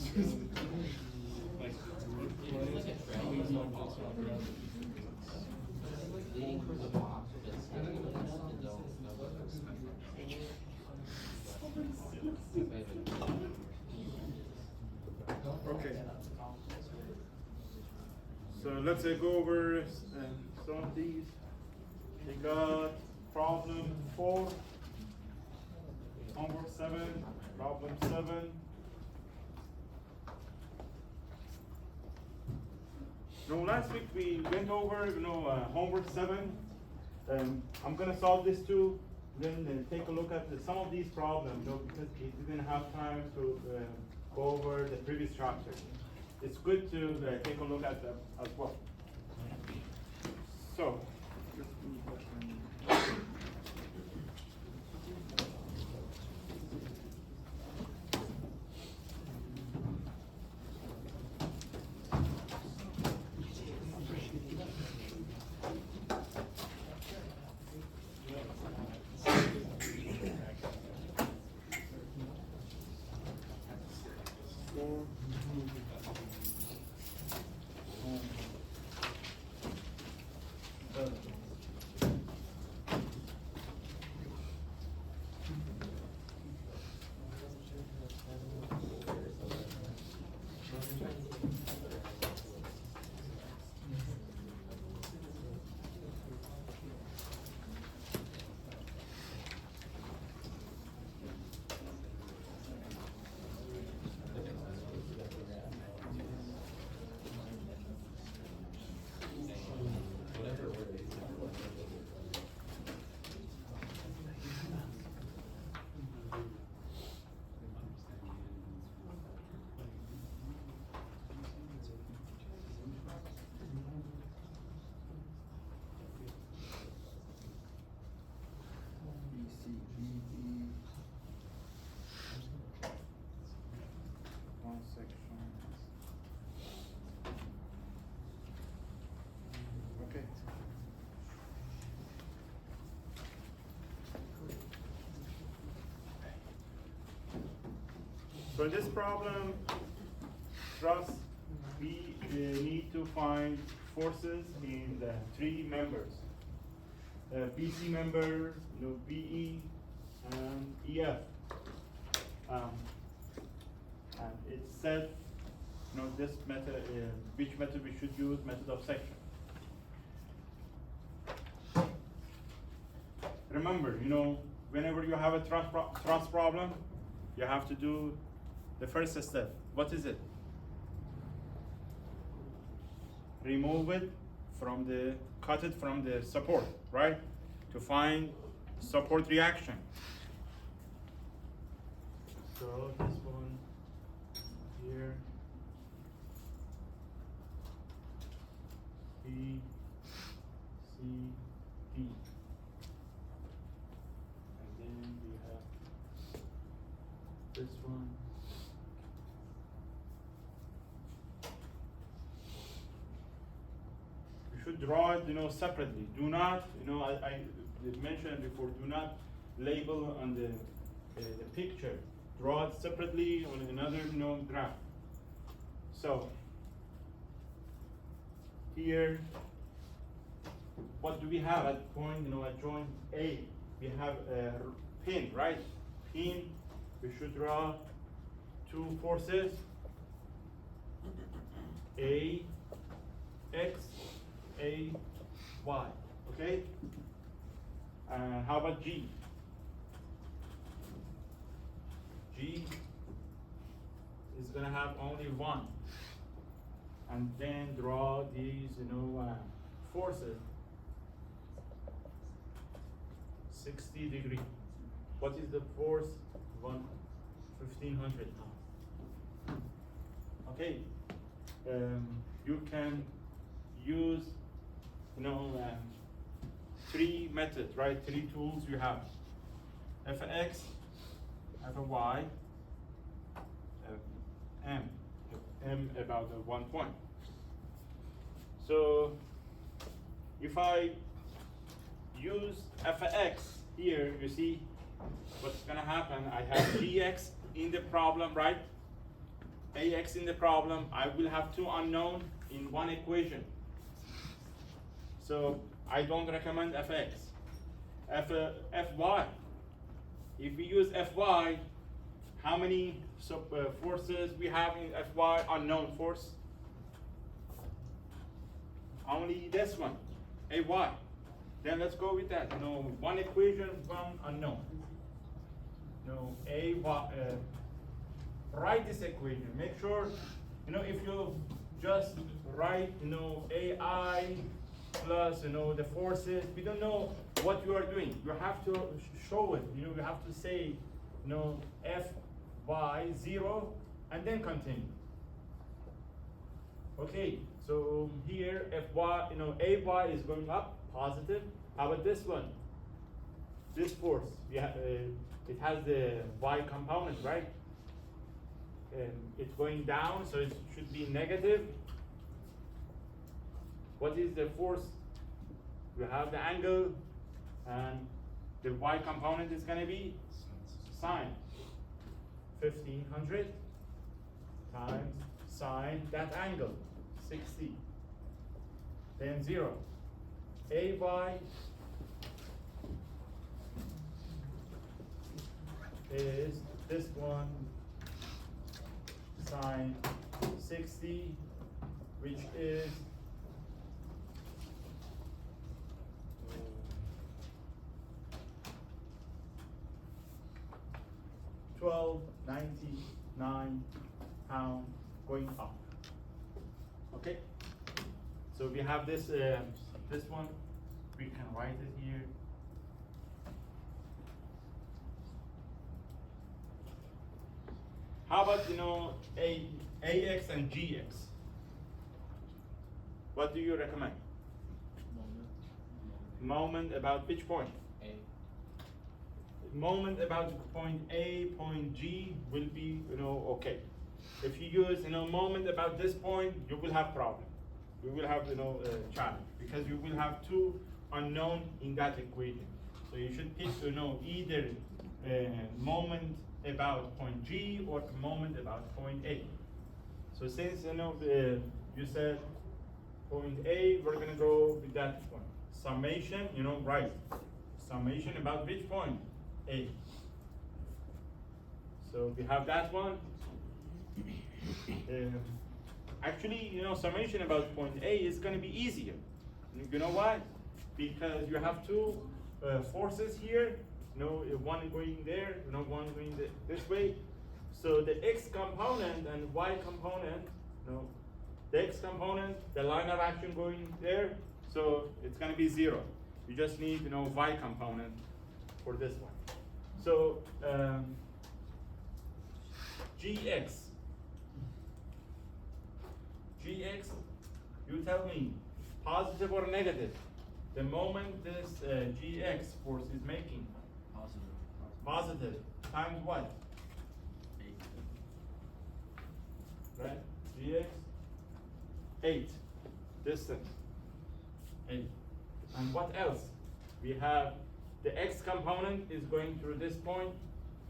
Okay. So let's go over some of these. We got problem 4, homework 7, problem 7. Last week we went over, homework 7. I'm gonna solve this too. Then take a look at some of these problems, because we didn't have time to go over the previous chapter. It's good to take a look at them as well. So, one section. Okay. So in this problem, trust, we need to find forces in the 3 members. BC member, BE, and EF. And it said, this method, which method we should use, method of section. Remember, whenever you have a trust problem, you have to do the first step. What is it? Remove it from cut it from the support, right? To find support reaction. So this one here, B, C, D. And then we have this one. You should draw it, separately. Do not, I mentioned before, do not label on the picture. Draw it separately on another graph. So here, what do we have at point, at joint A? We have a pin, right? Pin, we should draw 2 forces, A, X, A, Y, okay? And how about G? G is gonna have only 1. And then draw these, forces. 60 degree. What is the force? 1500. Okay. You can use, 3 methods, right? 3 tools you have. Fx, Fy, M about 1 point. So if I use Fx here, you see what's gonna happen. I have Gx in the problem, right? AX in the problem, I will have two unknown in one equation. So I don't recommend FX. FY. If we use FY, how many forces we have in FY? Unknown force. Only this one, AY. Then let's go with that. No, one equation, one unknown. No, AY. Write this equation. Make sure, if you just write, AI plus, the forces, we don't know what you are doing. You have to show it. You have to say, Fy 0, and then continue. Okay, so here Fy, Ay is going up, positive. How about this one? This force, it has the Y component, right? It's going down, so it should be negative. What is the force? You have the angle, and the Y component is going to be sine. 1500 times sine that angle, 60. Then 0. AY is this one, sine 60, which is 1299 pound going up. Okay, so we have this this one. We can write it here. How about AX and GX? What do you recommend? Moment about which point? A. Moment about point A, point G will be okay. If you use moment about this point, you will have problem. You will have challenge because you will have two unknown in that equation. So you should pick either moment about point G or moment about point A. So since you said point A, we're gonna go with that one. Summation, right? Summation about which point? A. So we have that one. Actually, summation about point A is going to be easier. You know why? Because you have two forces here. One going there, one going this way. So the X component and Y component, the X component, the line of action going there, so it's going to be 0. You just need, Y component for this one. So GX, you tell me, positive or negative? The moment this GX force is making? Positive. Positive, times what? 8. Right, GX, 8, distance, 8. And what else? We have the X component is going through this point,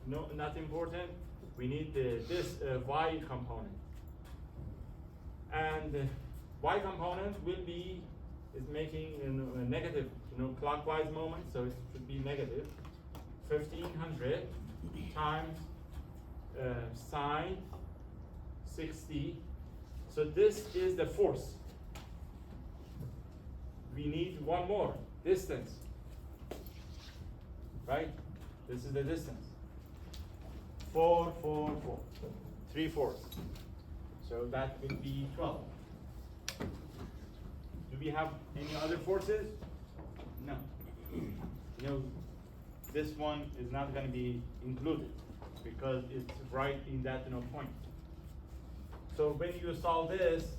not important. We need this Y component. And the Y component is making a negative, clockwise moment, so it should be negative. 1500 times sine 60. So this is the force. We need one more, distance. Right? This is the distance. 4, 4, 4. 3/4. So that will be 12. Do we have any other forces? No. This one is not going to be included because it's right in that point. So when you solve this,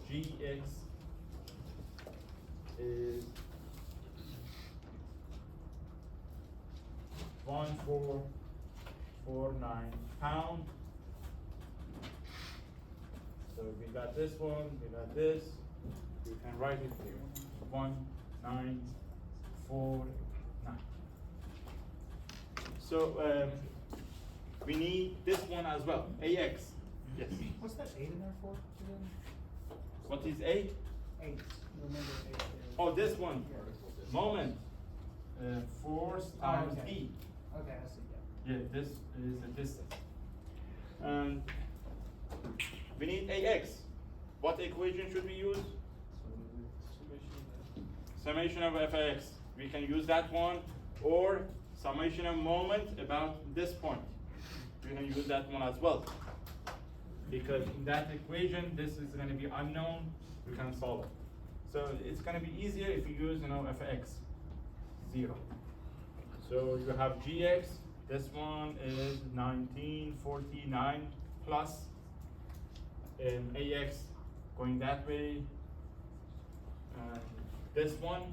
GX is 1449 pound. So we got this one, we got this. You can write it here. 1949. So we need this one as well, AX. Yes. What's that 8 in there for again? What is A? 8. Remember 8 there. Oh, this one. Yeah. Moment. Force times okay. E. Okay, I see, yeah. Yeah, this is the distance. And we need AX. What equation should we use? Summation of fx. We can use that one, or summation of moment about this point. We can use that one as well. Because in that equation, this is going to be unknown, we can solve it. So it's going to be easier if you use, fx, 0. So you have gx, this one is 1949 plus ax going that way. And this one,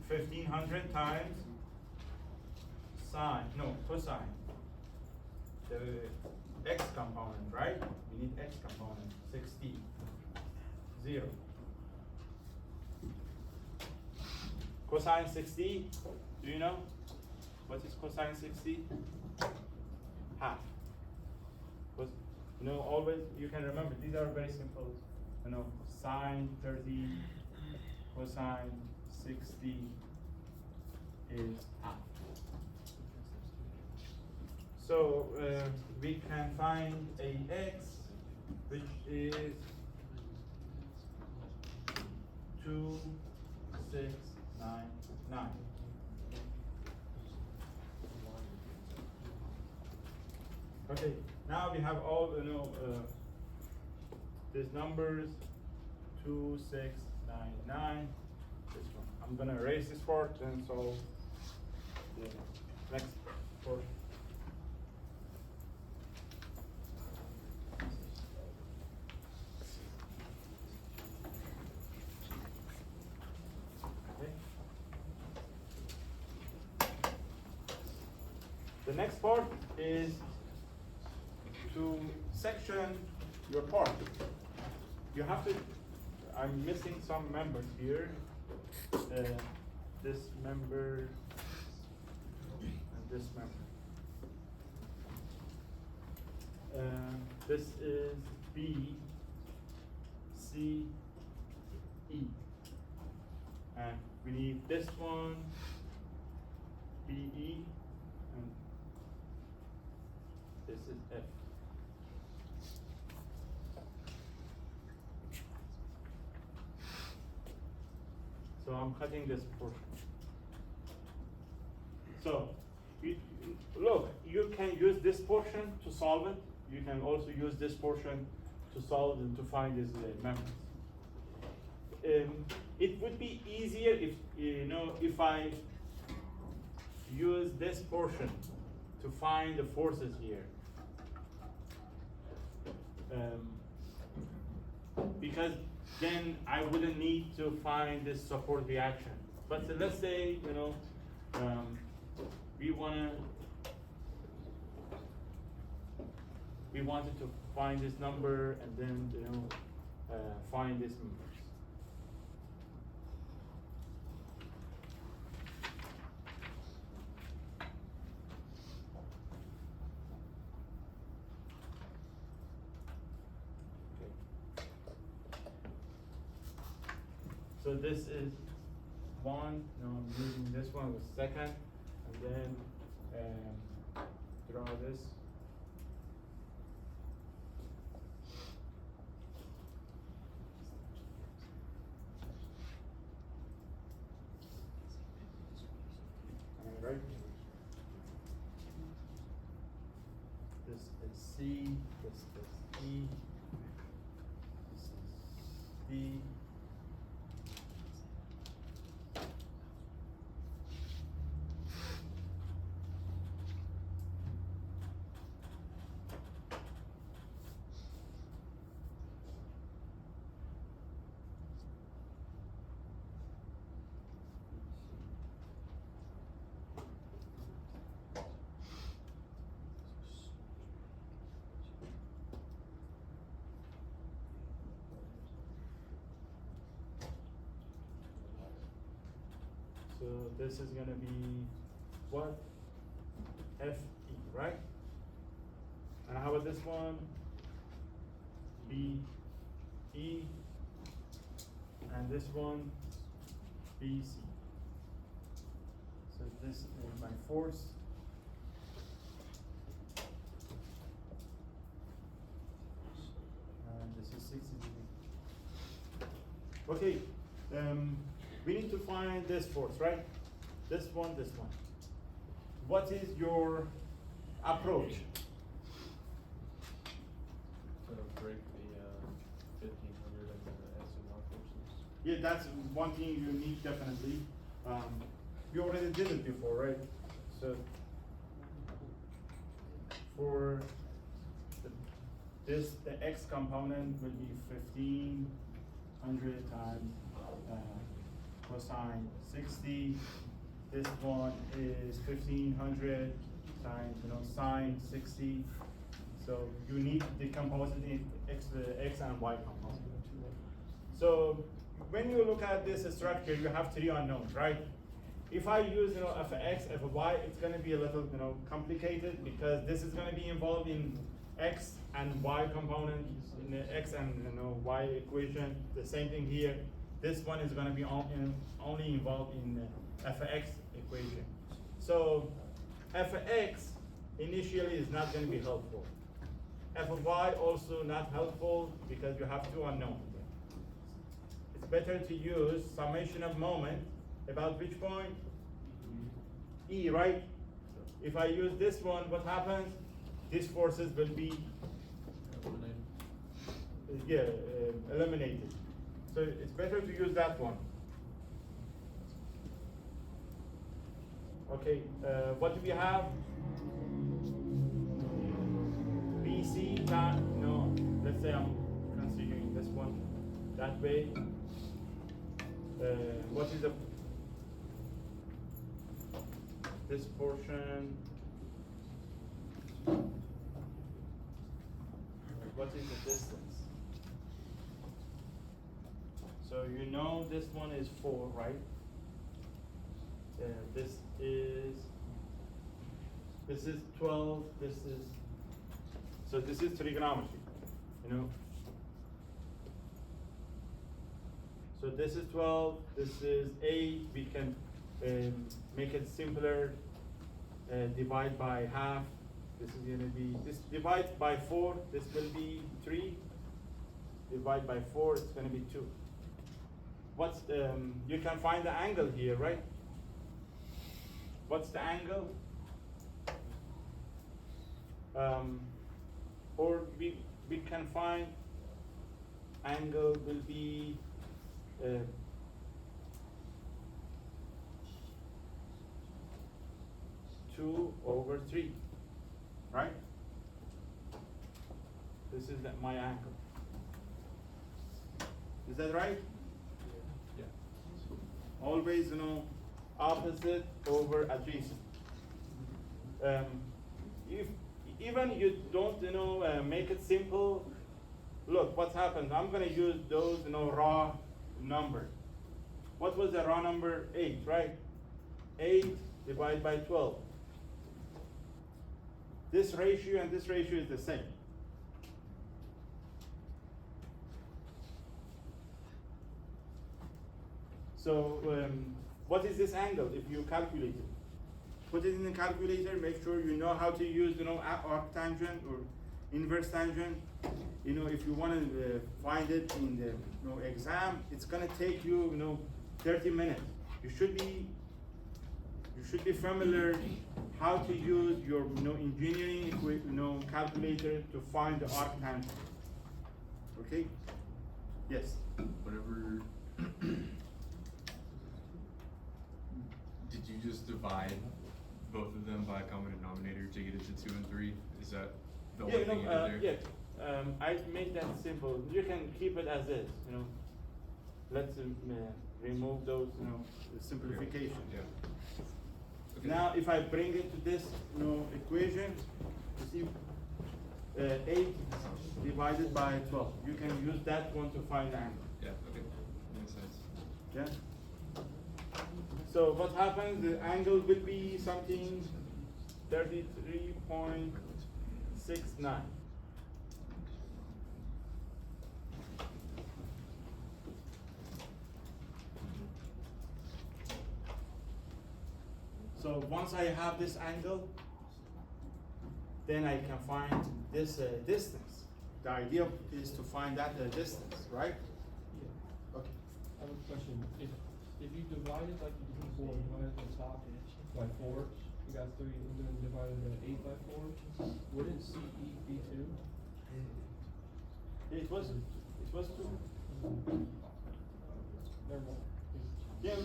1500 times cosine. The x component, right? We need x component, 60, 0. Cosine 60, do you know? What is cosine 60? Half. Always you can remember, these are very simple. Sine 30, cosine 60 is half. So we can find AX, which is 2699. Okay, now we have all these numbers. 2699. This one. I'm gonna erase this part and solve the next portion. Okay. The next part is to section your part. You have to. I'm missing some members here. This member and this member. This is B, C, E. And we need this one, B, E, and this is F. So I'm cutting this portion. So, look, you can use this portion to solve it. You can also use this portion to solve and to find these members. It would be easier if I use this portion to find the forces here. Because then I wouldn't need to find this support reaction. But let's say, we wanted to find this number and then, find this numbers. So this is one, I'm using this one with second, and then draw this. Right? This is C, this is E, this is D. So this is gonna be what? FE, right? And how about this one? B, E, and this one, B, C. So this is my force. And this is 60 degrees. Okay, we need to find this force, right? This one. What is your approach? So break the 1500 and the X and Y forces. Yeah, that's one thing you need definitely. You already did it before, right? So for the X component will be 1500 times cosine 60. This one is 1500 times sine 60. So you need to decompose it in X and Y component. So when you look at this structure, you have three unknowns, right? If I use f of X, f of Y, it's going to be a little complicated because this is going to be involved in X and Y component in the X and Y equation. The same thing here. This one is going to be only involved in the f of X equation. So f of X initially is not going to be helpful. F of Y also not helpful because you have two unknowns. It's better to use summation of moment about which point? E, right? If I use this one, what happens? These forces will be eliminated. So it's better to use that one. Okay, what do we have? BC, no, let's say I'm considering this one that way. What is this portion? What is the distance? So this one is 4, right? This is 12, so this is trigonometry, So this is 12, this is 8, we can make it simpler, divide by half, this is gonna be, this divide by 4, this will be 3, divide by 4, it's gonna be 2. What's you can find the angle here, right? What's the angle? Or we can find angle will be 2/3, right? This is my angle. Is that right? Yeah. Always, opposite over adjacent. If even you don't, make it simple, look what happens. I'm gonna use those, raw number. What was the raw number? 8, right? 8 divided by 12. This ratio and this ratio is the same. So what is this angle if you calculate it? Put it in the calculator, make sure you know how to use arctangent or inverse tangent. If you want to find it in the exam, it's gonna take you 30 minutes. You should be familiar how to use your engineering calculator to find the arctangent. Okay? Yes. Whatever. Did you just divide both of them by a common denominator to get it to 2 and 3? Is that the only thing you did there? Yeah. I made that simple. You can keep it as is. Let's remove those simplification. Yeah. Okay. Now, if I bring it to this equation, you see 8 divided by 12. You can use that one to find the angle. Yeah, okay. That makes sense. Yeah. So what happens? The angle will be something 33.6 0.69. So once I have this angle, then I can find this distance. The idea is to find that distance, right? Yeah. Okay. I have a question. If you divide it like you did before, divide the top by 4, you got 3, and then divided by 8 by 4, wouldn't CE be 2? It was 2. Never mind. Yeah,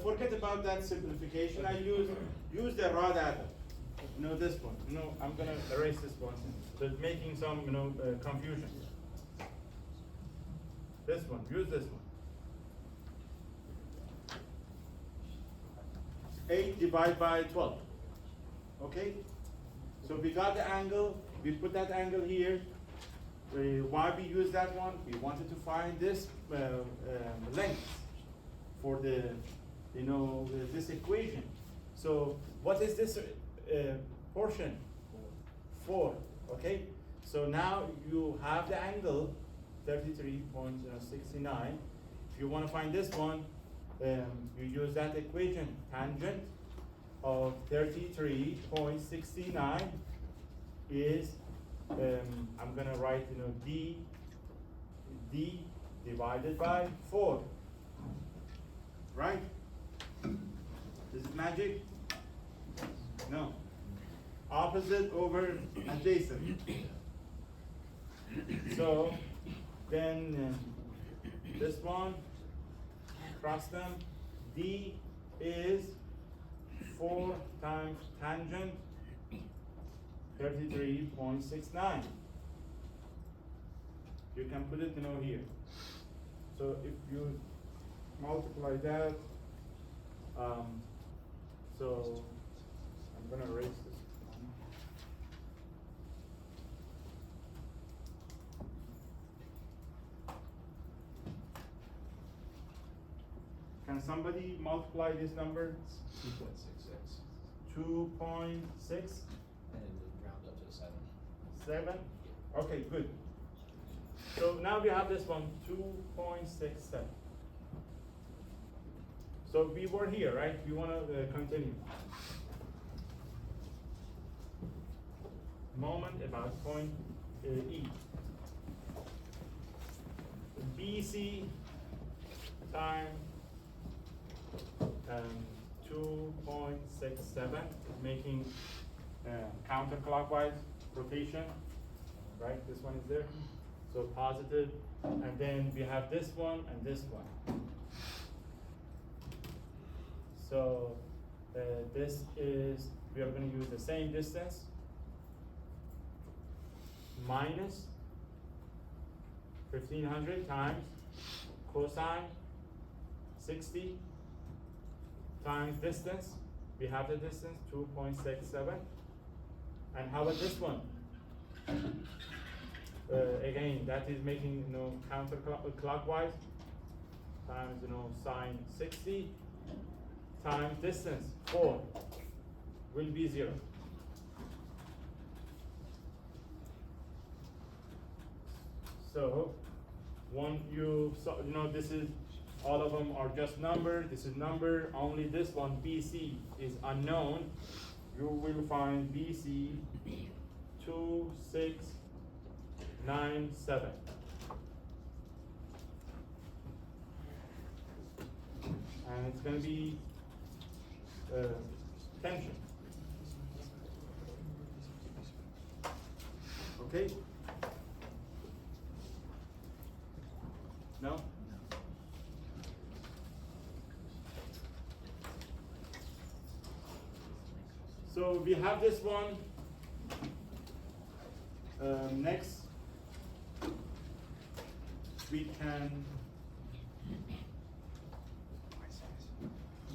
forget about that simplification. I use the raw data. You know this one. You know, I'm gonna erase this one. So it's making some confusion. This one. Use this one. 8 divided by 12. Okay. So we got the angle. We put that angle here. Why we use that one? We wanted to find this length for the, this equation. So what is this portion? 4, okay? So now you have the angle, 33.69. If you want to find this one, you use that equation, tangent of 33.69 is, I'm gonna write, d divided by 4. Right? Is it magic? No. Opposite over adjacent. So then this one, cross them. D is 4 times tangent 33.69. You can put it here. So if you multiply that, so I'm gonna erase this one. Can somebody multiply this number? 2.66. 2.6? And round up to 7. 7? Okay, good. So now we have this one, 2.67. So we were here, right? We want to continue. Moment about point E. BC time 2.67, making counterclockwise rotation, right? This one is there. So positive, and then we have this one and this one. So this is, we are going to use the same distance, minus 1500 times cosine 60 times distance. We have the distance, 2.67. And how about this one? Again, that is making counterclockwise times sine 60 times distance 4 will be 0. So this is, all of them are just number. This is number. Only this one BC is unknown. You will find BC 2697. And it's going to be tension. Okay? No? So we have this one. Next, we can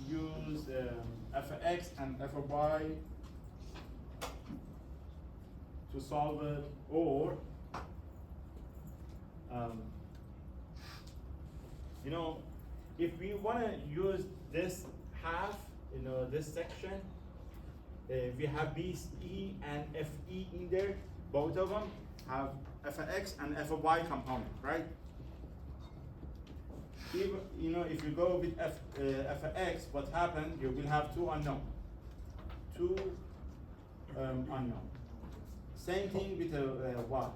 use f of x and f of y to solve it, or if we want to use this half, this section, we have BE and FE in there. both of them have f of x and f of y component, right? Even, you know, if you go with f of x, what happens? You will have two unknown. Unknown. Same thing with y.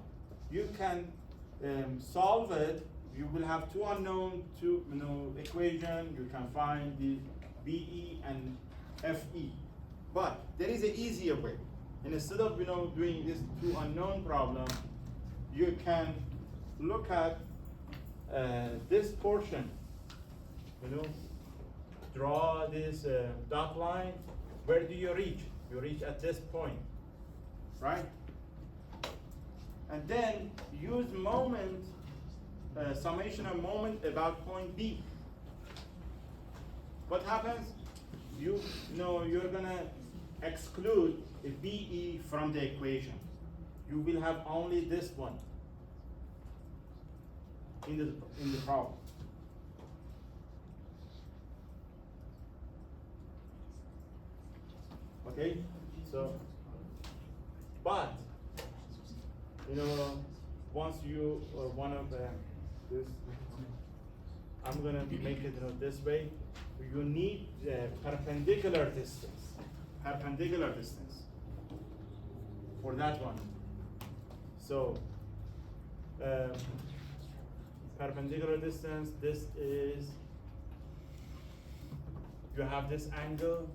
You can solve it. You will have two unknown, two equation. You can find the BE and FE. But there is an easier way. And instead of doing this two unknown problem, you can look at this portion. Draw this dot line. Where do you reach? You reach at this point, right? And then use moment, summation of moment about point B. What happens? You're gonna exclude a BE from the equation. You will have only this one in the problem. Okay, so, but once you one of this, I'm gonna make it this way. You need perpendicular distance for that one. So perpendicular distance. This is, you have this angle.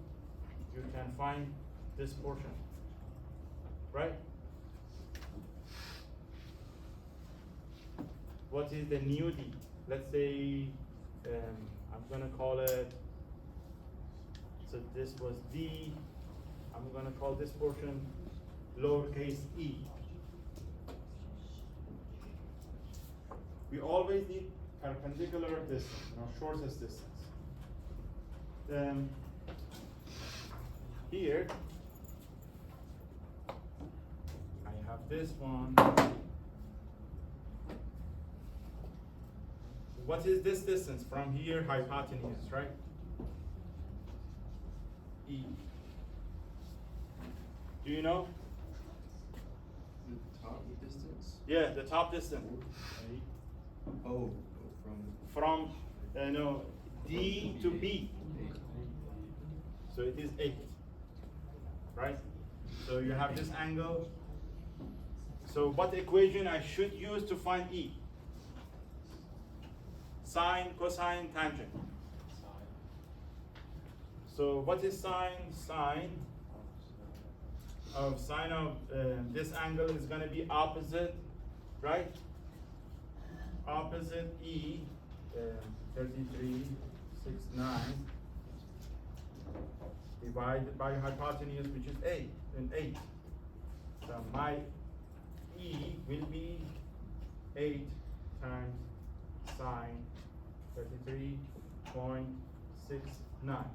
You can find this portion, right? What is the new D? Let's say, I'm gonna call it, so this was D. I'm gonna call this portion lowercase e. We always need perpendicular distance, shortest distance. Here, I have this one. What is this distance from here? Hypotenuse, right? E. Do you know? The top distance? Yeah, the top distance. Oh, From D to B. So it is 8. Right? So you have this angle. So what equation I should use to find E? Sine, cosine, tangent. So what is sine? Sine of this angle is going to be opposite, right? Opposite E, 3369. Divided by hypotenuse, which is 8, and 8. So my E will be 8 times sine 33.69.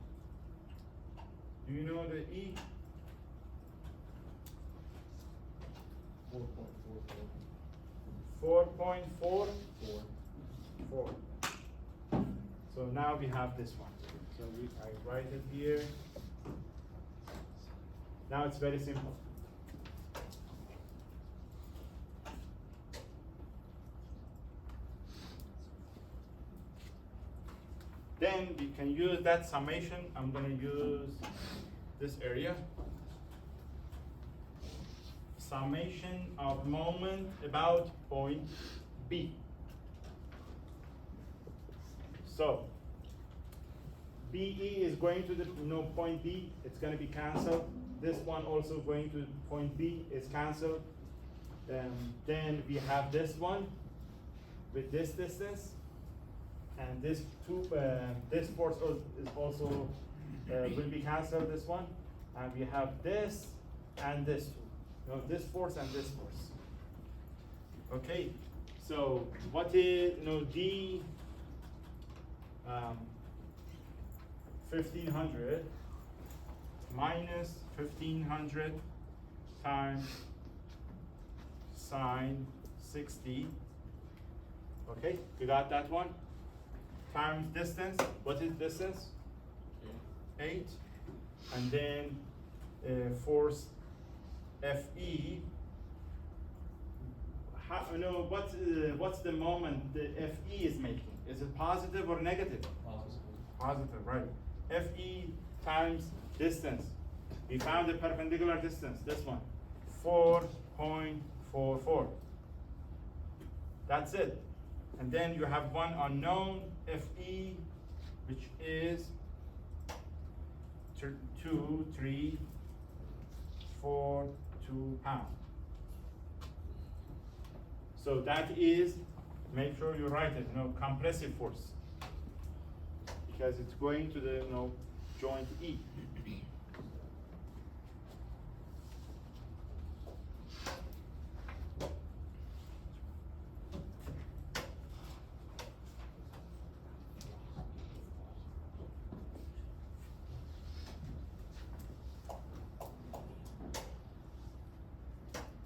Do you know the E? 4.44. So now we have this one. So I write it here. Now it's very simple. Then we can use that summation. I'm going to use this area. Summation of moment about point B. So BE is going to the point B. It's going to be canceled. This one also going to point B is canceled. Then we have this one with this distance, and this this force is also will be canceled. This one, and we have this and this two. This force and this force. Okay, so what is D? 1500 minus 1500 times sine 60. Okay, you got that one? Times distance. What is distance? 8. And then force FE how, what's the moment the FE is making? Is it positive or negative? Positive, right. FE times distance. We found the perpendicular distance, this one, 4.44. That's it. And then you have one unknown, FE, which is 2,342 pounds. So that is, make sure you write it, compressive force. Because it's going to the, joint E.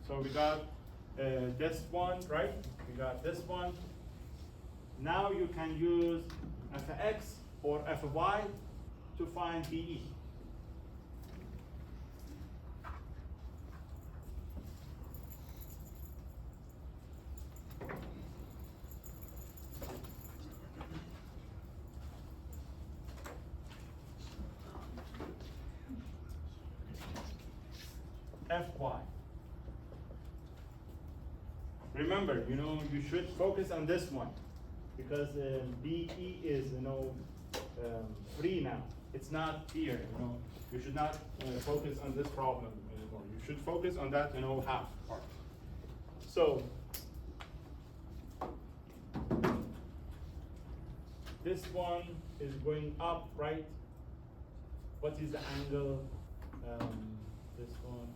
So we got this one, right? We got this one. Now you can use Fx or Fy to find BE. Fy. Remember, you should focus on this one because BE is, free now. It's not here, You should not focus on this problem anymore. You should focus on that, half part. So, this one is going up, right? What is the angle? This one.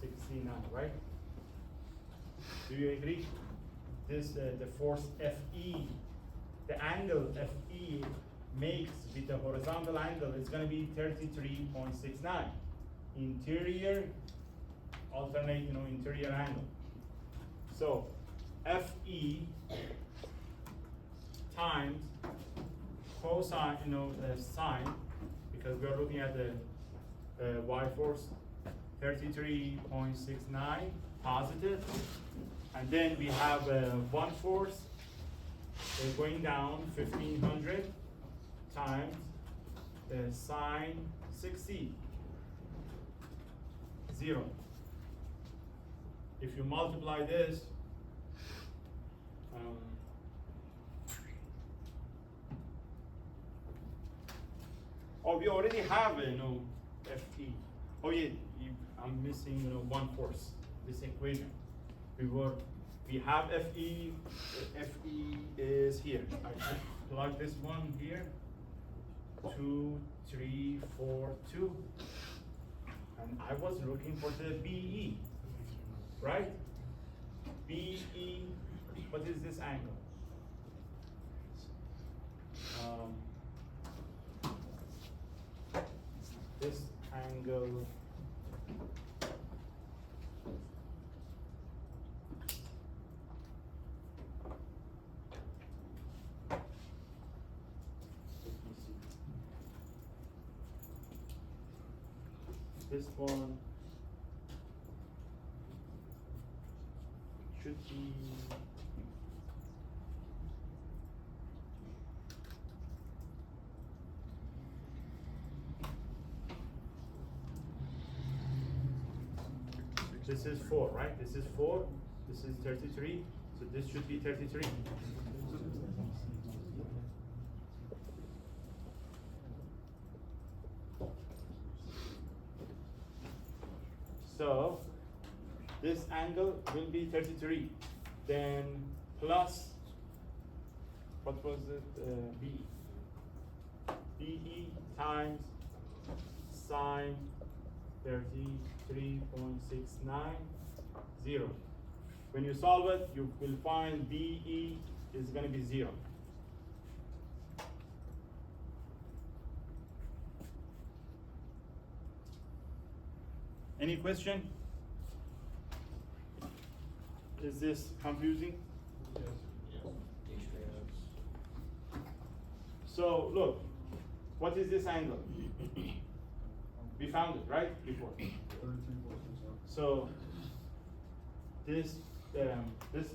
69, right? Do you agree? This the force Fe, the angle Fe makes with the horizontal angle is going to be 33.69. Interior, alternate, interior angle. So Fe times cosine, sine, because we are looking at the y force. 33.69 positive, and then we have one force going down 1500 times sine 60, 0. If you multiply this, we already have Fe. Oh yeah, I'm missing, one force, this equation. We have Fe, Fe is here. I just plug this one here, 2, 3, 4, 2. And I was looking for the BE, right? BE, what is this angle? This angle this one should be this is 4, right? This is 4, this is 33, so this should be 33. So this angle will be 33. Then plus, what was it? B. BE times sine 33.69, 0. When you solve it, you will find BE is going to be 0. Any question? Is this confusing? So look, what is this angle? We found it, right? Before. 33. So this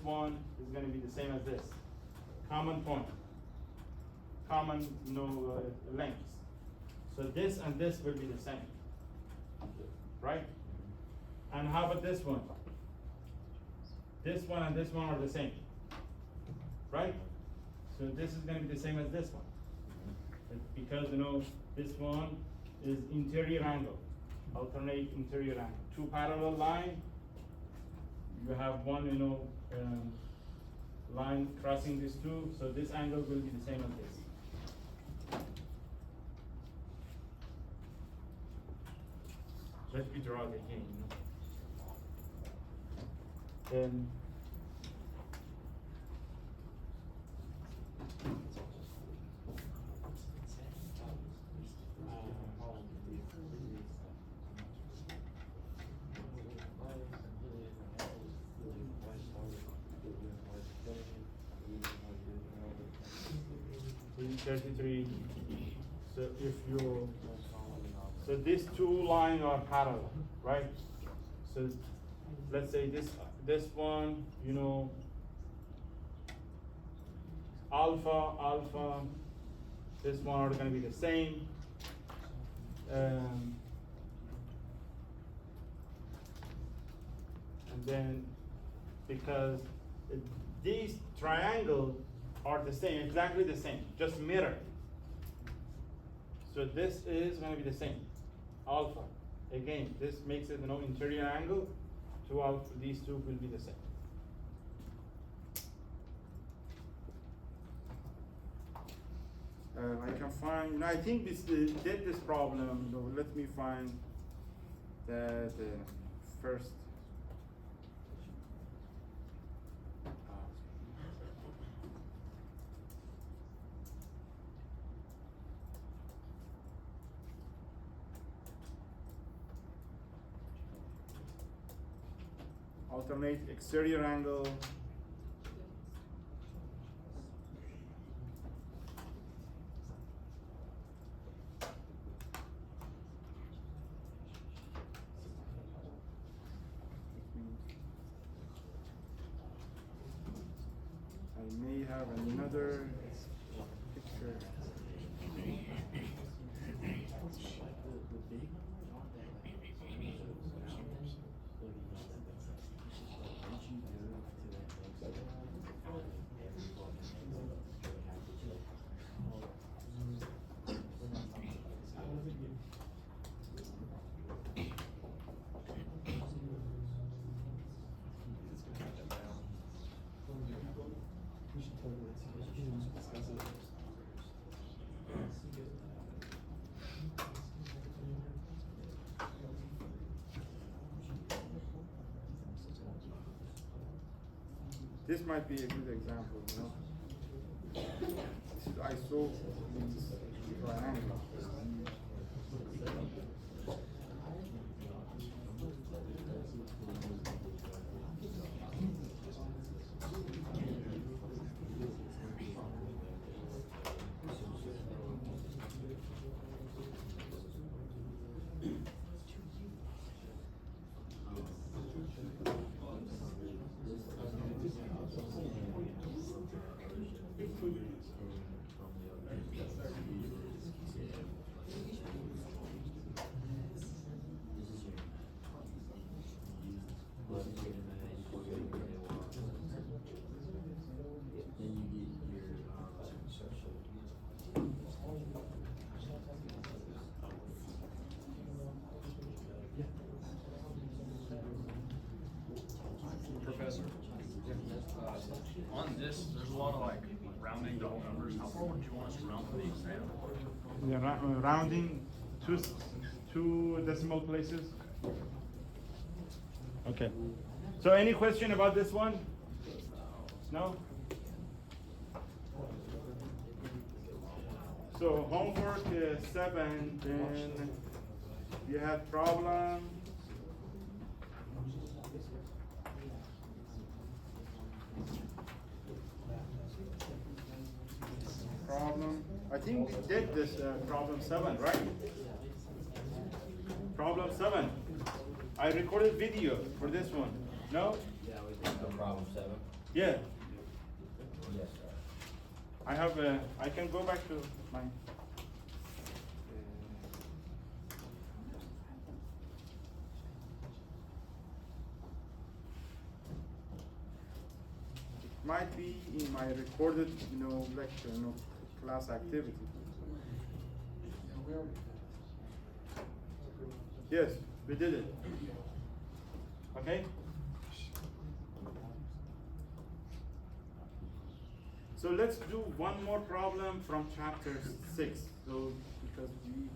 one is gonna be the same as this. Common point. Common, lengths. So this and this will be the same. Right? And how about this one? This one and this one are the same. Right? So this is gonna be the same as this one. Because this one is interior angle, alternate interior angle. Two parallel line, you have one, line crossing these two, so this angle will be the same as this. Let me draw it again, Then $33. So if so these two lines are parallel, right? So let's say this one, alpha, this one are gonna be the same. And then because these triangles are the same, exactly the same, just mirror. So this is gonna be the same, alpha. Again, this makes it interior angle. These two will be the same. I can find. I think this did this problem. Let me find the first. Alternate exterior angle. I may have another picture. This might be a good example, This is ISO triangle. Professor, on this, there's a lot of rounding to whole numbers. How far would you want us to round for the exam? Yeah, rounding two decimal places. Okay. So any question about this one? No? So homework 7, then you have problem. I think we did this problem 7, right? Problem 7. I recorded video for this one. No? Yeah, we did. No problem, 7. Yeah. Yes, sir. I have I can go back to my. It might be in my recorded, lecture, class activity. Yes, we did it. Okay? So let's do one more problem from chapter 6. So, because we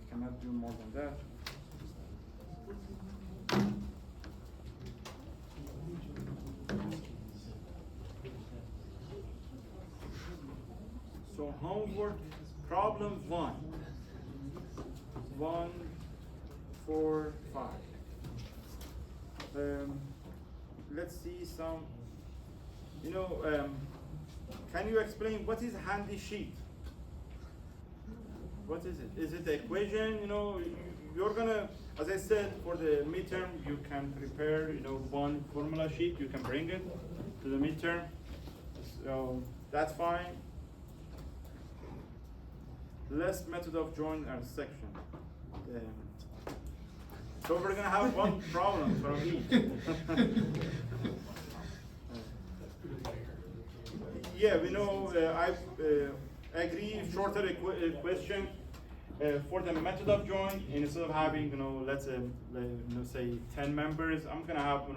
cannot do more than that. So homework problem 1. 1, 4, 5. Let's see some. Can you explain what is handy sheet? What is it? Is it the equation? You're gonna, as I said, for the midterm, you can prepare, one formula sheet. You can bring it to the midterm. So that's fine. Less method of join and section. So we're gonna have one problem from each. Yeah, I agree. Shorter question for the method of join. Instead of having, let's say 10 members, I'm gonna have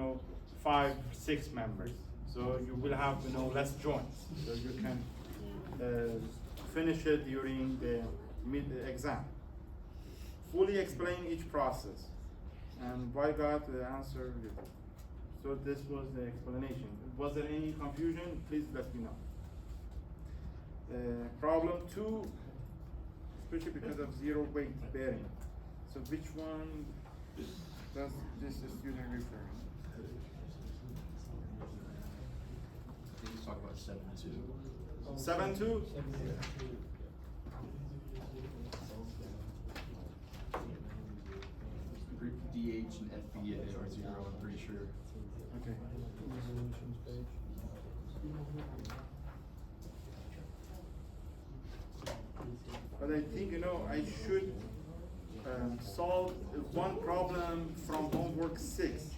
5, 6 members. So you will have less joins. So you can finish it during the mid-exam. Fully explain each process. And I got the answer. So this was the explanation. Was there any confusion? Please let me know. Problem 2, especially because of zero weight bearing. So which one does this student refer? Let's talk about 7-2. 7-2? Group DH and FB are 0, I'm pretty sure. Okay. Resolutions page. But I think, I should solve one problem from homework 6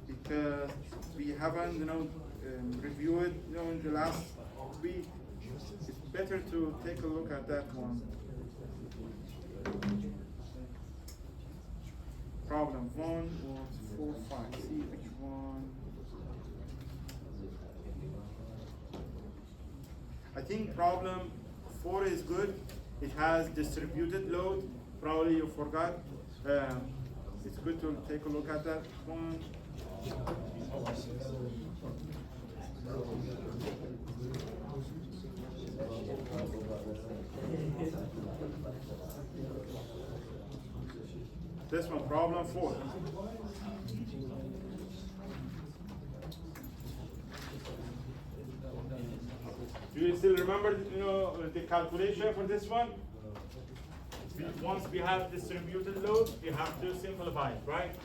because we haven't, reviewed it, in the last week. It's better to take a look at that one. Problem 1 was 4, 5. See which one. I think problem 4 is good. It has distributed load. Probably you forgot. It's good to take a look at that one. This one, problem 4. Do you still remember, the calculation for this one? Once we have distributed load, we have to simplify it, right?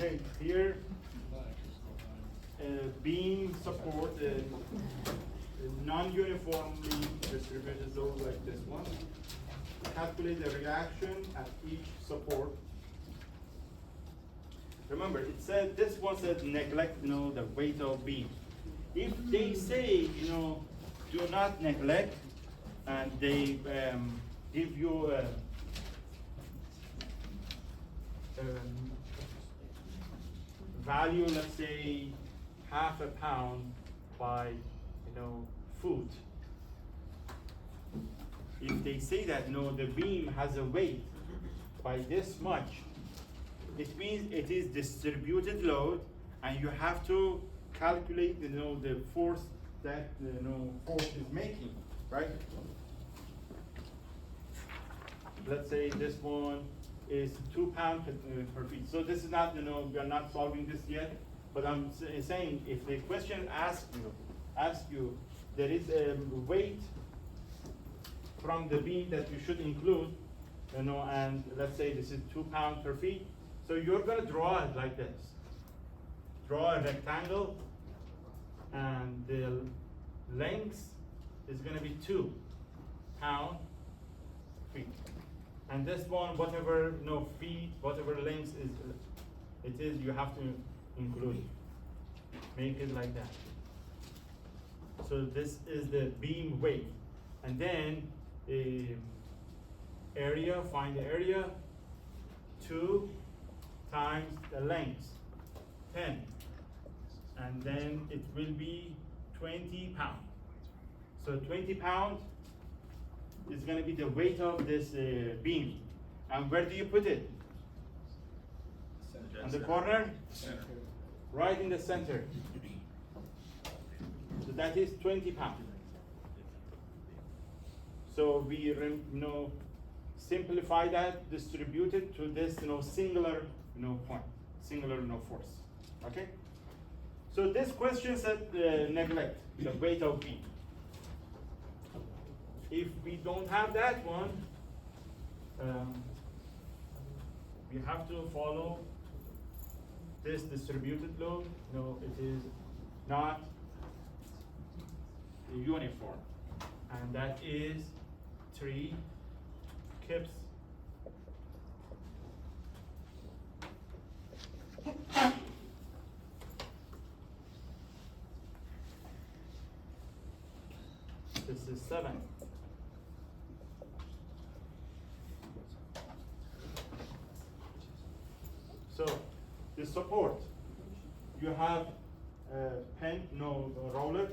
Okay, here, beam support non-uniformly distributed load like this one. Calculate the reaction at each support. Remember, it said, this one said neglect, the weight of beam. If they say, do not neglect, and they give you value, let's say, half a pound by, foot. If they say that, the beam has a weight by this much, it means it is distributed load, and you have to calculate, the force that, force is making, right? let's say this one is 2 pounds per feet. So this is not, we are not solving this yet, but I'm saying if the question asks you, there is a weight from the beam that you should include, and let's say this is 2 pounds per feet. So you're gonna draw it like this. Draw a rectangle, and the length is gonna be 2 pound feet. And this one, whatever feet, whatever length it is, you have to include it. Make it like that. So this is the beam weight. And then area, find the area, 2 times the length, 10. And then it will be 20 pounds. So 20 pounds is gonna be the weight of this beam. And where do you put it? On the corner? Center. Right in the center. So that is 20 pounds. So we simplify that, distribute it to this singular point, singular force. Okay? So this question said neglect the weight of beam. If we don't have that one, we have to follow this distributed load. It is not uniform, and that is 3 kips this is 7. So the support, you have roller,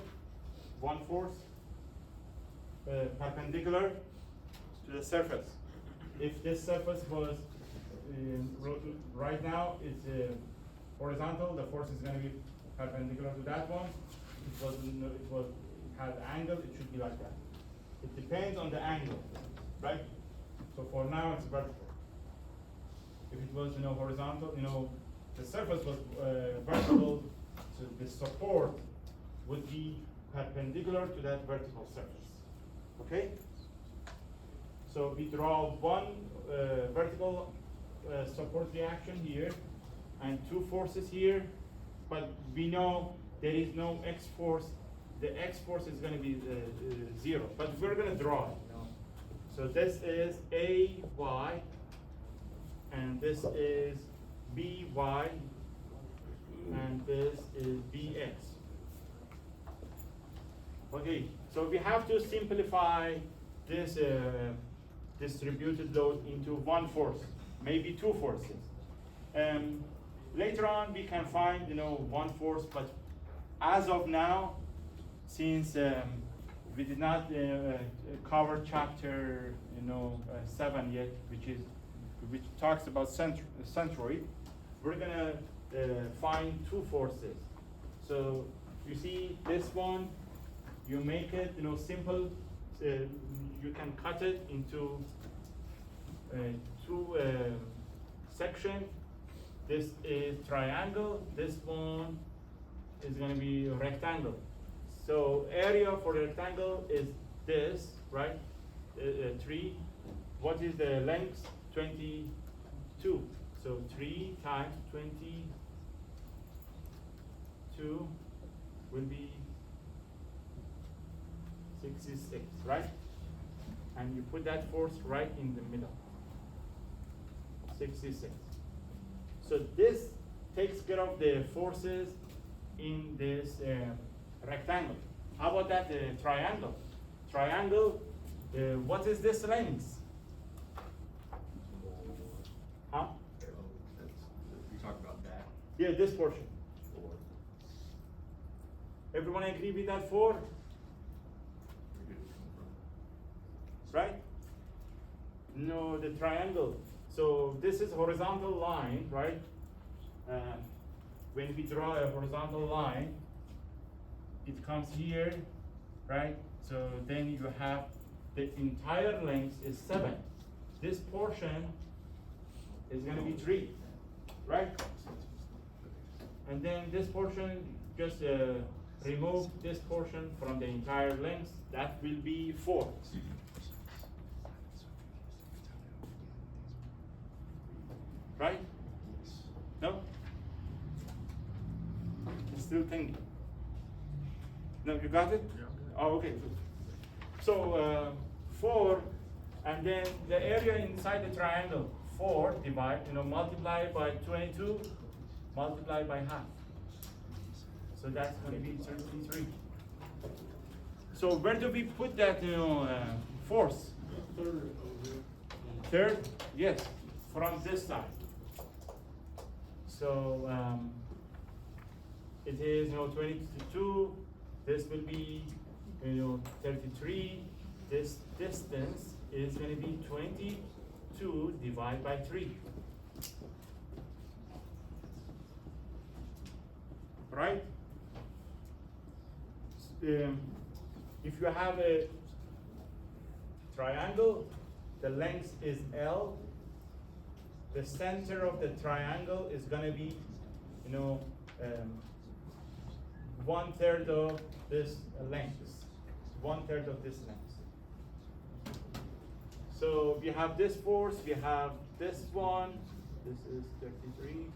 1 force perpendicular to the surface. If this surface was right now it's horizontal, the force is going to be perpendicular to that one. It had angle, it should be like that. It depends on the angle, right? So for now it's vertical. If it was horizontal, the surface was vertical, so the support would be perpendicular to that vertical surface. Okay? So we draw one vertical support reaction here and 2 forces here, but we know there is no X force. The X force is going to be 0, but we're going to draw it. So this is AY, and this is BY, and this is BX. Okay, so we have to simplify this distributed load into 1 force, maybe 2 forces. Later on we can find 1 force, but as of now, since we did not cover chapter 7 yet, which talks about centroid, we're gonna find 2 forces. So you see this one, you make it simple. You can cut it into 2 sections. This is triangle. This one is going to be a rectangle. So area for the rectangle is this, right? 3. What is the length? 22. So 3 times 22 will be 66, right? And you put that force right in the middle. 66. So this takes care of the forces in this rectangle. How about that triangle? Triangle, what is this length? Huh? We talked about that. Yeah, this portion. Everyone agree with that 4? Right? No, the triangle. So this is horizontal line, right? When we draw a horizontal line, it comes here, right? So then you have the entire length is 7. this portion is gonna be 3, right? And then this portion, just remove this portion from the entire length, that will be 4. Right? No? Still thinking? No, you got it? Oh, okay, good. So, 4, and then the area inside the triangle, 4 multiply by 22, multiply by half. So that's gonna be 33. So where do we put that, force? Third, yes, from this side. So, it is, 22, this will be, 33. This distance is gonna be 22 divided by 3. Right? If you have a triangle, the length is L. The center of the triangle is gonna be, 1/3 of this length. 1/3 of this length. So we have this force, we have this one. This is 33.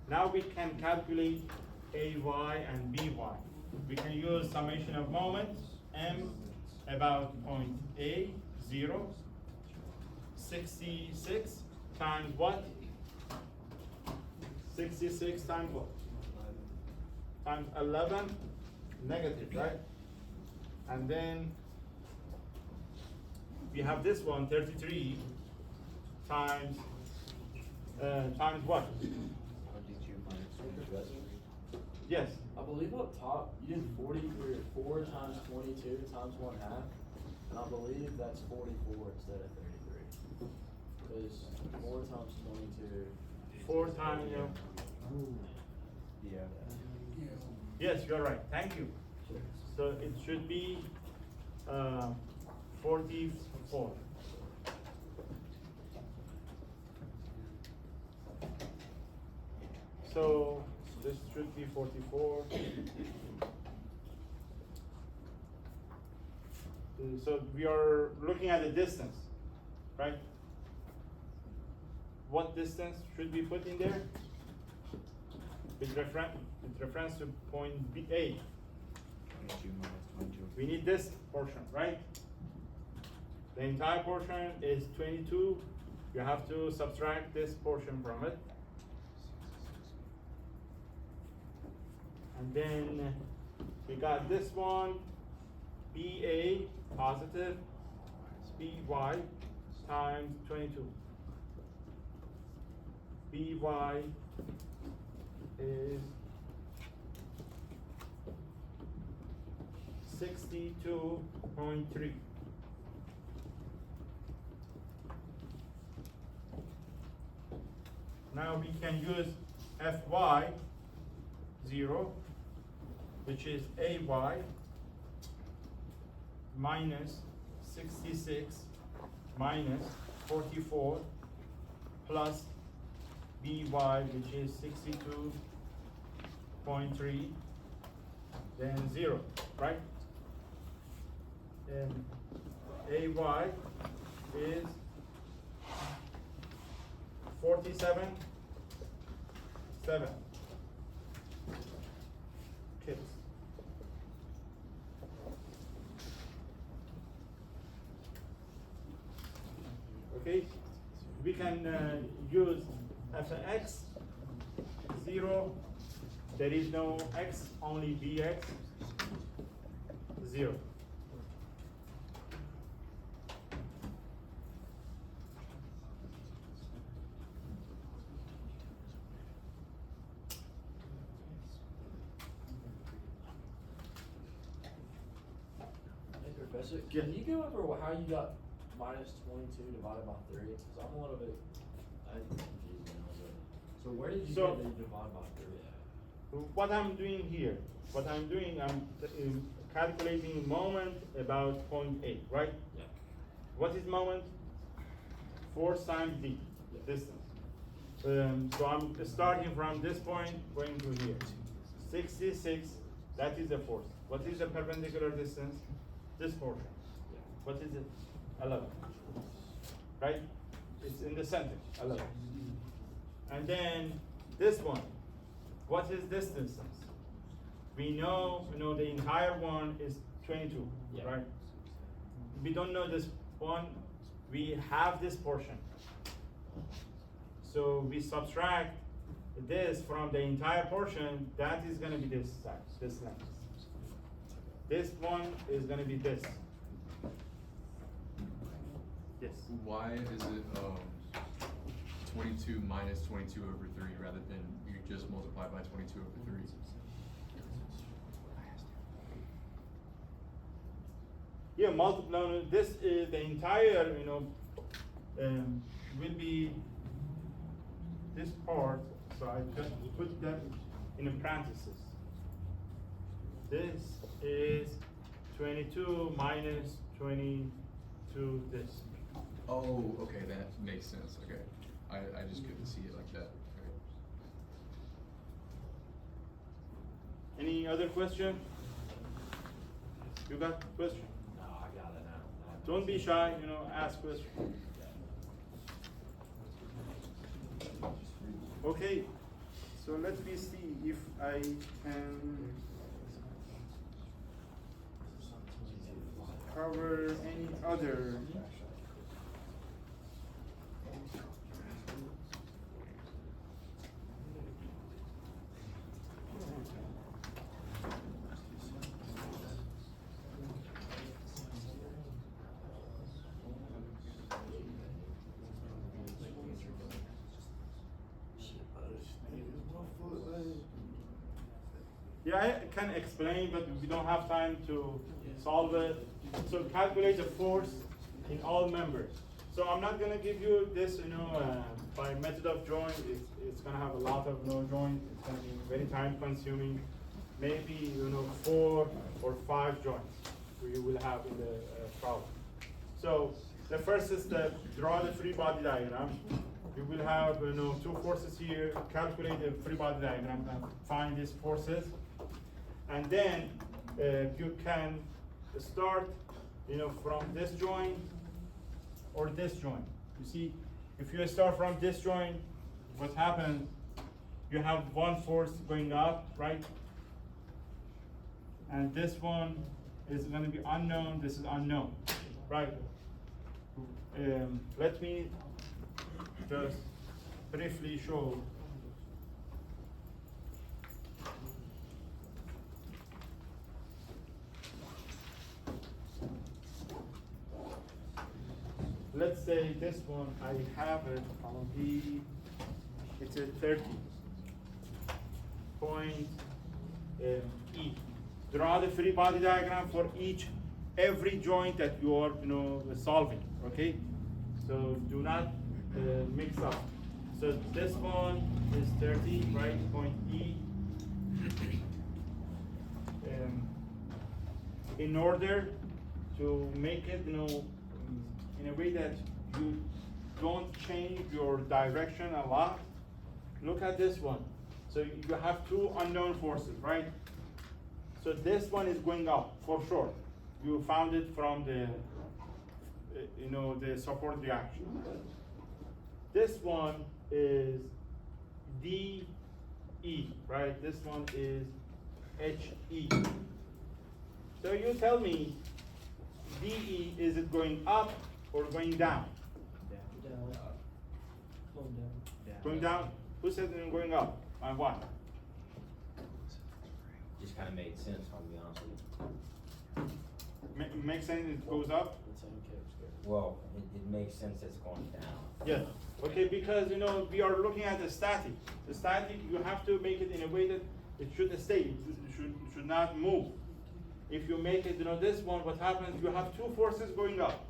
Now we can calculate AY and BY. We can use summation of moments, M about point A, 0, 66 times what? 66 times what? Times 11, negative, right? And then we have this one, 33 times what? 22 minus 22. Yes. I believe up top, you did 4 times 22 times 1/2, and I believe that's 44 instead of 33. Because 4 times 22. 4 times, Yeah. yes, you're right, thank you. So it should be 44. So this should be 44. So we are looking at the distance, right? What distance should we put in there? With reference to point B, A. 22 minus 22. We need this portion, right? The entire portion is 22. You have to subtract this portion from it. And then we got this one, BA positive, BY times 22. BY is 62.3. Now we can use Fy 0, which is AY minus 66 minus 44 plus BY, which is 62.3, then 0, right? And AY is 47.7 kids. Okay, we can use as an x 0. There is no x, only bx 0. Hey, Professor, Yeah. can you go over how you got minus 22 divided by 3? Because I'm a little bit confused now. So where did you So- get that you divide by 3? What I'm doing here, I'm calculating moment about point A, right? Yeah. What is moment? force times d, distance. So I'm starting from this point, going to here. 66, that is the force. What is the perpendicular distance? This portion. What is it? 11. Right? It's in the center, 11. And then this one, what is this distance? We know, the entire one is 22, Yeah. right? We don't know this one, we have this portion. So we subtract this from the entire portion, that is gonna be this size, this length. This one is gonna be this. Yes. Why is it, 22 minus 22 over 3 rather than you just multiply by 22 over 3? Yeah, multiply, this is the entire, will be this part, so I just put that in a parenthesis. This is 22 minus 22 this. Oh, okay, that makes sense, okay. I just couldn't see it like that, okay. Any other question? You got question? No, I got it now. Don't be shy, ask question. Okay, so let me see if I can cover any other. Yeah, I can explain, but we don't have time to solve it. So calculate the force in all members. So I'm not gonna give you this, by method of joint. It's gonna have a lot of joint. It's gonna be very time consuming. Maybe 4 or 5 joints you will have in the problem. So the first is to draw the free body diagram. You will have 2 forces here. Calculate the free body diagram and find these forces. And then you can start, from this joint or this joint. You see, if you start from this joint, what happens? You have one force going up, right? And this one is going to be unknown. This is unknown, right? Let me just briefly show. Let's say this one, I have it on it's a 30 point E. Draw the free body diagram for every joint that you are solving, okay? So do not mix up. So this one is 30, right, point E. In order to make it, in a way that you don't change your direction a lot, look at this one. So you have 2 unknown forces, right? So this one is going up for sure. You found it from the, the support reaction. This one is DE, right? This one is HE. So you tell me, DE, is it going up or going down? Down. Going down. Going down? Who said it going up? And why? Just kinda made sense, I'll be honest with you. Makes sense it goes up? The 10K square. Well, it makes sense it's going down. Yes. Okay, because we are looking at the static. The static, you have to make it in a way that it should stay. It should not move. If you make it, this one, what happens? You have 2 forces going up.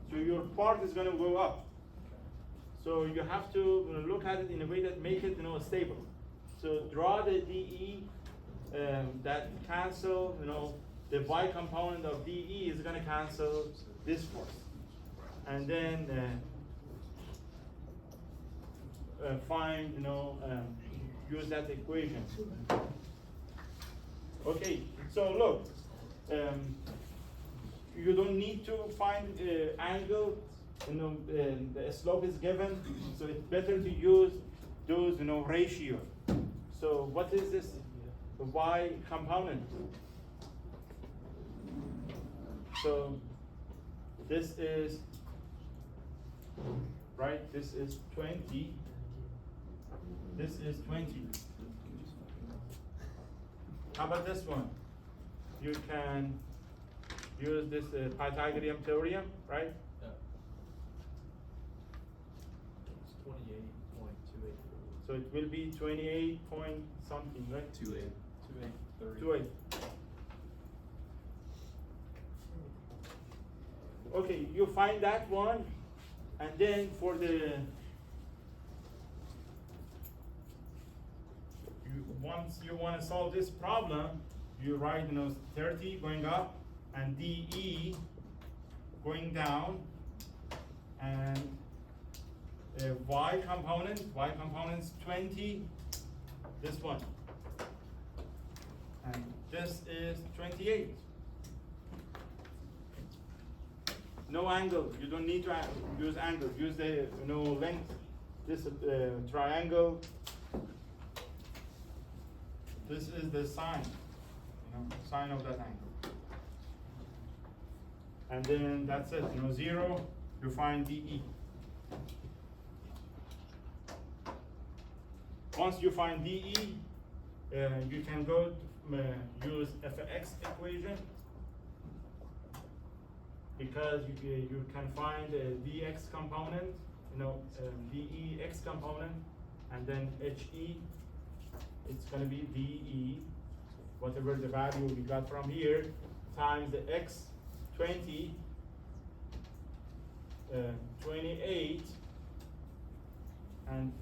So your part is going to go up. So you have to look at it in a way that make it stable. So draw the DE that cancel, the Y component of DE is going to cancel this force. And then find, use that equation. Okay, so look, you don't need to find angle, the slope is given, so it's better to use those, ratio. So what is this y component? So this is, right, this is 20, this is 20. How about this one? You can use this Pythagorean theorem, right? Yeah. It's 28.284. So it will be 28 point something, right? 2.8. 2830. 2.8. Okay, you find that one, and then for the once you want to solve this problem, you write 30 going up and DE going down, and y component's 20, this one, and this is 28. No angle, you don't need to use angle, use the length. This triangle, this is the sine, sine of that angle. And then that's it, 0, you find DE. Once you find DE, you can go to use fx equation, because you can find a dx component, dex component, and then he, it's gonna be de, whatever the value we got from here, times the x, 20, 28, and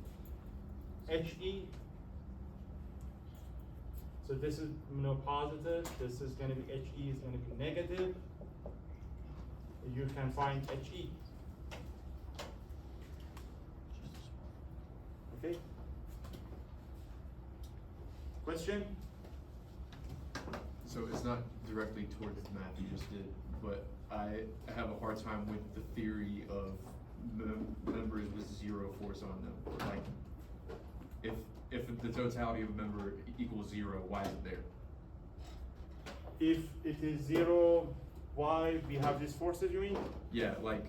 he. So this is positive, this is gonna be he is gonna be negative. You can find he. Okay? Question? So it's not directly toward the math you just did, but I have a hard time with the theory of members with zero force on them. Like, if the totality of a member equals 0, why is it there? If it is 0, why we have these forces, you mean? Yeah, like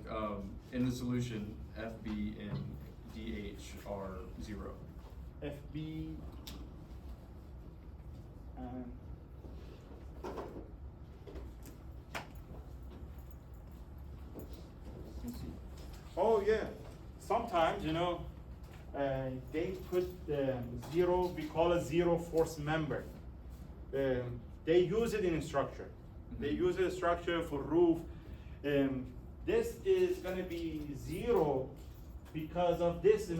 in the solution, FB and DH are 0. FB and let me see. Oh yeah, sometimes they put 0. We call a 0 force member. They use it in structure. They use a structure for roof. This is gonna be 0 because of this,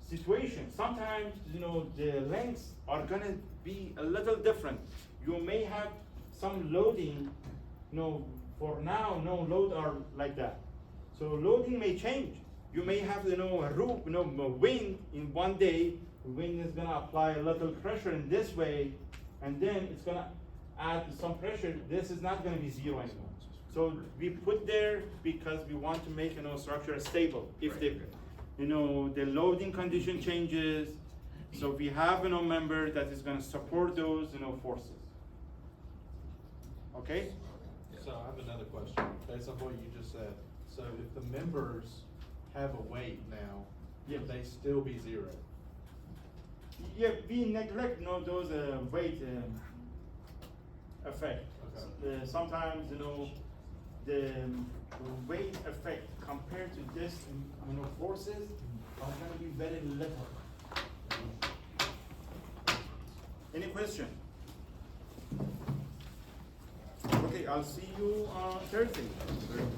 situation. Sometimes, the lengths are gonna be a little different. You may have some loading, for now, no load are like that. So loading may change. You may have, a roof, a wind in one day. The wind is gonna apply a little pressure in this way, and then it's gonna add some pressure. This is not gonna be 0 anymore. So we put there because we want to make structure stable. If the the loading condition changes, so we have member that is gonna support those forces. Okay? So I have another question, based on what you just said. So if the members have a weight now, Yes. would they still be 0? Yeah, we neglect those weight effect. Okay. Sometimes the weight effect compared to this forces are gonna be very little. Any question? Okay, I'll see you on Thursday.